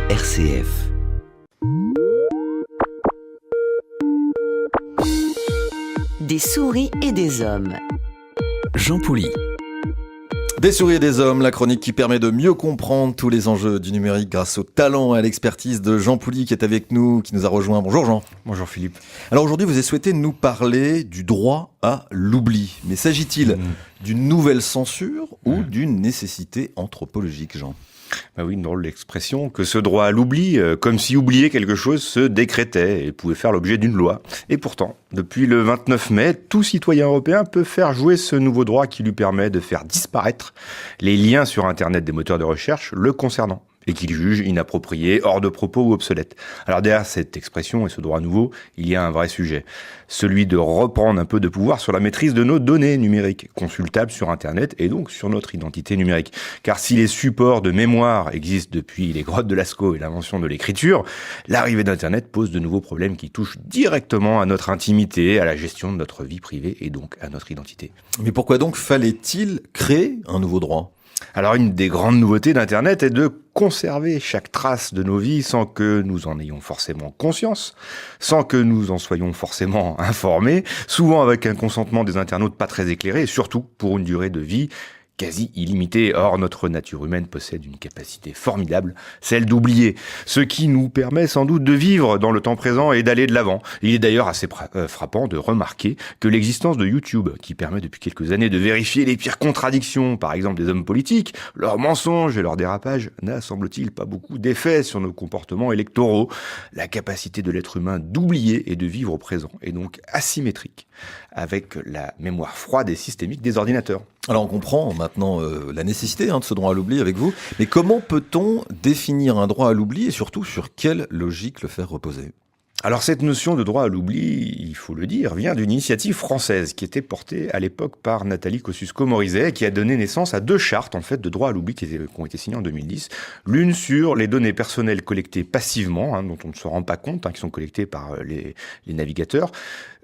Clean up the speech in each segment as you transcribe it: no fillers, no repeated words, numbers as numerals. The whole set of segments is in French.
RCF. Des souris et des hommes. Jean Pouly. Des souris et des hommes, la chronique qui permet de mieux comprendre tous les enjeux du numérique grâce au talent et à l'expertise de Jean Pouly qui est avec nous, qui nous a rejoint. Bonjour Jean. Bonjour Philippe. Alors aujourd'hui, vous avez souhaité nous parler du droit à l'oubli. Mais s'agit-il d'une nouvelle censure ou d'une nécessité anthropologique, Jean ? Bah oui, une drôle d'expression, que ce droit à l'oubli, comme si oublier quelque chose se décrétait et pouvait faire l'objet d'une loi. Et pourtant, depuis le 29 mai, tout citoyen européen peut faire jouer ce nouveau droit qui lui permet de faire disparaître les liens sur Internet des moteurs de recherche le concernant, et qu'il juge inapproprié, hors de propos ou obsolète. Alors derrière cette expression et ce droit nouveau, il y a un vrai sujet. Celui de reprendre un peu de pouvoir sur la maîtrise de nos données numériques, consultables sur Internet et donc sur notre identité numérique. Car si les supports de mémoire existent depuis les grottes de Lascaux et l'invention de l'écriture, l'arrivée d'Internet pose de nouveaux problèmes qui touchent directement à notre intimité, à la gestion de notre vie privée et donc à notre identité. Mais pourquoi donc fallait-il créer un nouveau droit ? Alors une des grandes nouveautés d'Internet est de conserver chaque trace de nos vies sans que nous en ayons forcément conscience, sans que nous en soyons forcément informés, souvent avec un consentement des internautes pas très éclairé et surtout pour une durée de vie quasi illimitée. Or, notre nature humaine possède une capacité formidable, celle d'oublier, ce qui nous permet sans doute de vivre dans le temps présent et d'aller de l'avant. Il est d'ailleurs assez frappant de remarquer que l'existence de YouTube, qui permet depuis quelques années de vérifier les pires contradictions, par exemple des hommes politiques, leurs mensonges et leurs dérapages, n'a, semble-t-il, pas beaucoup d'effet sur nos comportements électoraux. La capacité de l'être humain d'oublier et de vivre au présent est donc asymétrique avec la mémoire froide et systémique des ordinateurs. Alors on comprend maintenant la nécessité de ce droit à l'oubli avec vous, mais comment peut-on définir un droit à l'oubli et surtout sur quelle logique le faire reposer ? Alors cette notion de droit à l'oubli, il faut le dire, vient d'une initiative française qui était portée à l'époque par Nathalie Kosciusko-Morizet et qui a donné naissance à deux chartes de droit à l'oubli qui ont été signées en 2010. L'une sur les données personnelles collectées passivement, dont on ne se rend pas compte, qui sont collectées par les navigateurs,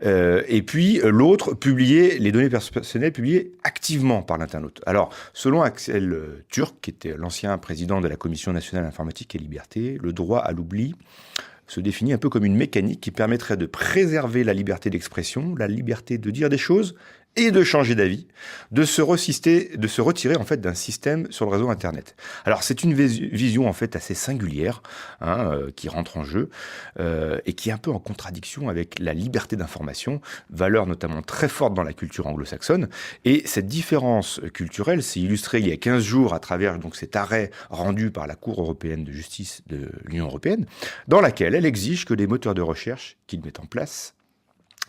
et puis l'autre, les données personnelles publiées activement par l'internaute. Alors, selon Axel Türk, qui était l'ancien président de la Commission nationale informatique et liberté, le droit à l'oubli se définit un peu comme une mécanique qui permettrait de préserver la liberté d'expression, la liberté de dire des choses et de changer d'avis, de se retirer d'un système sur le réseau Internet. Alors c'est une vision assez singulière qui rentre en jeu et qui est un peu en contradiction avec la liberté d'information, valeur notamment très forte dans la culture anglo-saxonne. Et cette différence culturelle s'est illustrée il y a 15 jours à travers cet arrêt rendu par la Cour européenne de justice de l'Union européenne, dans laquelle elle exige que les moteurs de recherche qu'ils mettent en place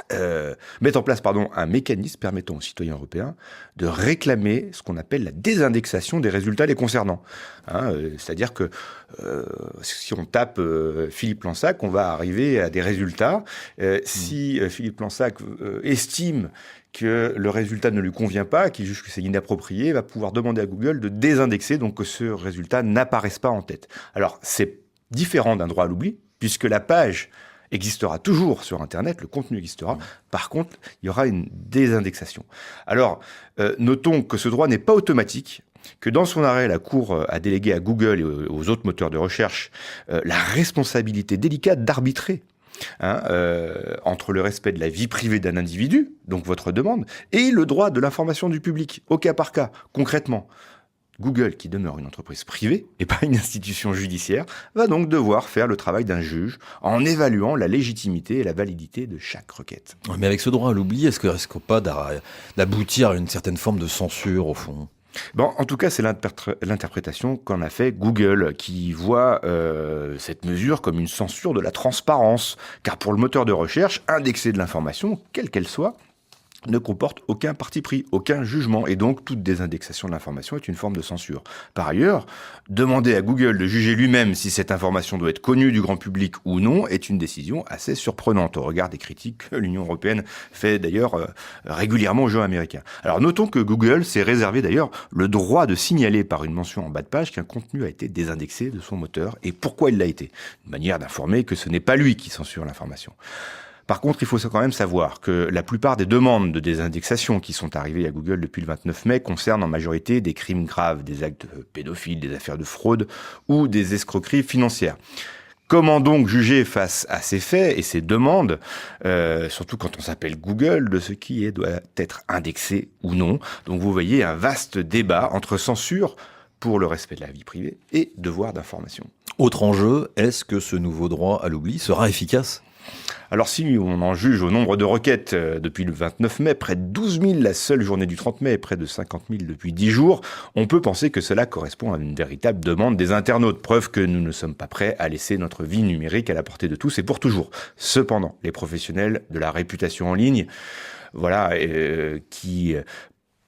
un mécanisme permettant aux citoyens européens de réclamer ce qu'on appelle la désindexation des résultats les concernant. C'est-à-dire que si on tape Philippe Lansac, on va arriver à des résultats. Si Philippe Lansac estime que le résultat ne lui convient pas, qu'il juge que c'est inapproprié, il va pouvoir demander à Google de désindexer, donc que ce résultat n'apparaisse pas en tête. Alors, c'est différent d'un droit à l'oubli, puisque la page existera toujours sur Internet, le contenu existera. Par contre, il y aura une désindexation. Alors, notons que ce droit n'est pas automatique, que dans son arrêt, la Cour a délégué à Google et aux autres moteurs de recherche la responsabilité délicate d'arbitrer entre le respect de la vie privée d'un individu, donc votre demande, et le droit de l'information du public, au cas par cas. Concrètement, Google, qui demeure une entreprise privée et pas une institution judiciaire, va donc devoir faire le travail d'un juge en évaluant la légitimité et la validité de chaque requête. Mais avec ce droit à l'oubli, est-ce qu'il ne risque pas d'aboutir à une certaine forme de censure au fond ? Bon, en tout cas, c'est l'interprétation qu'en a fait Google, qui voit cette mesure comme une censure de la transparence. Car pour le moteur de recherche, indexer de l'information, quelle qu'elle soit, ne comporte aucun parti pris, aucun jugement, et donc toute désindexation de l'information est une forme de censure. Par ailleurs, demander à Google de juger lui-même si cette information doit être connue du grand public ou non est une décision assez surprenante au regard des critiques que l'Union européenne fait d'ailleurs régulièrement aux jeux américains. Alors notons que Google s'est réservé d'ailleurs le droit de signaler par une mention en bas de page qu'un contenu a été désindexé de son moteur et pourquoi il l'a été. Une manière d'informer que ce n'est pas lui qui censure l'information. Par contre, il faut quand même savoir que la plupart des demandes de désindexation qui sont arrivées à Google depuis le 29 mai concernent en majorité des crimes graves, des actes pédophiles, des affaires de fraude ou des escroqueries financières. Comment donc juger face à ces faits et ces demandes, surtout quand on s'appelle Google, de ce qui doit être indexé ou non? Donc vous voyez un vaste débat entre censure pour le respect de la vie privée et devoir d'information. Autre enjeu, est-ce que ce nouveau droit à l'oubli sera efficace ? Alors si on en juge au nombre de requêtes depuis le 29 mai, près de 12 000 la seule journée du 30 mai et près de 50 000 depuis 10 jours, on peut penser que cela correspond à une véritable demande des internautes. Preuve que nous ne sommes pas prêts à laisser notre vie numérique à la portée de tous et pour toujours. Cependant, les professionnels de la réputation en ligne, qui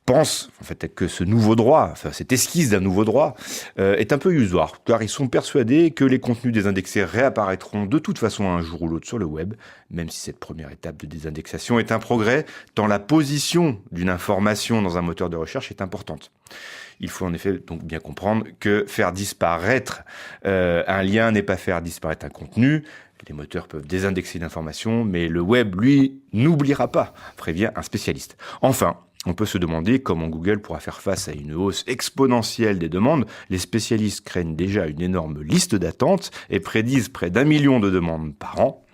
pensent en fait que ce nouveau droit, cette esquisse d'un nouveau droit, est un peu illusoire, car ils sont persuadés que les contenus désindexés réapparaîtront de toute façon un jour ou l'autre sur le web, même si cette première étape de désindexation est un progrès, tant la position d'une information dans un moteur de recherche est importante. Il faut en effet donc bien comprendre que faire disparaître un lien n'est pas faire disparaître un contenu. Les moteurs peuvent désindexer une information, mais le web, lui, n'oubliera pas, prévient un spécialiste. Enfin, on peut se demander comment Google pourra faire face à une hausse exponentielle des demandes. Les spécialistes craignent déjà une énorme liste d'attente et prédisent près d'1 million de demandes par an.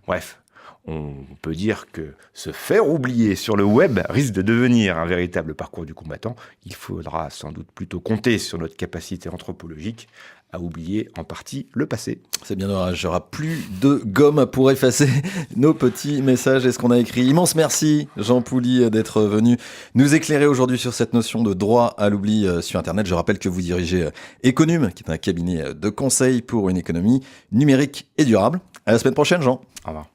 Bref, on peut dire que se faire oublier sur le web risque de devenir un véritable parcours du combattant. Il faudra sans doute plutôt compter sur notre capacité anthropologique à oublier en partie le passé. C'est bien dommage, il n'y aura plus de gomme pour effacer nos petits messages et ce qu'on a écrit. Immense merci Jean Pouly d'être venu nous éclairer aujourd'hui sur cette notion de droit à l'oubli sur Internet. Je rappelle que vous dirigez Econum, qui est un cabinet de conseil pour une économie numérique et durable. À la semaine prochaine Jean. Au revoir.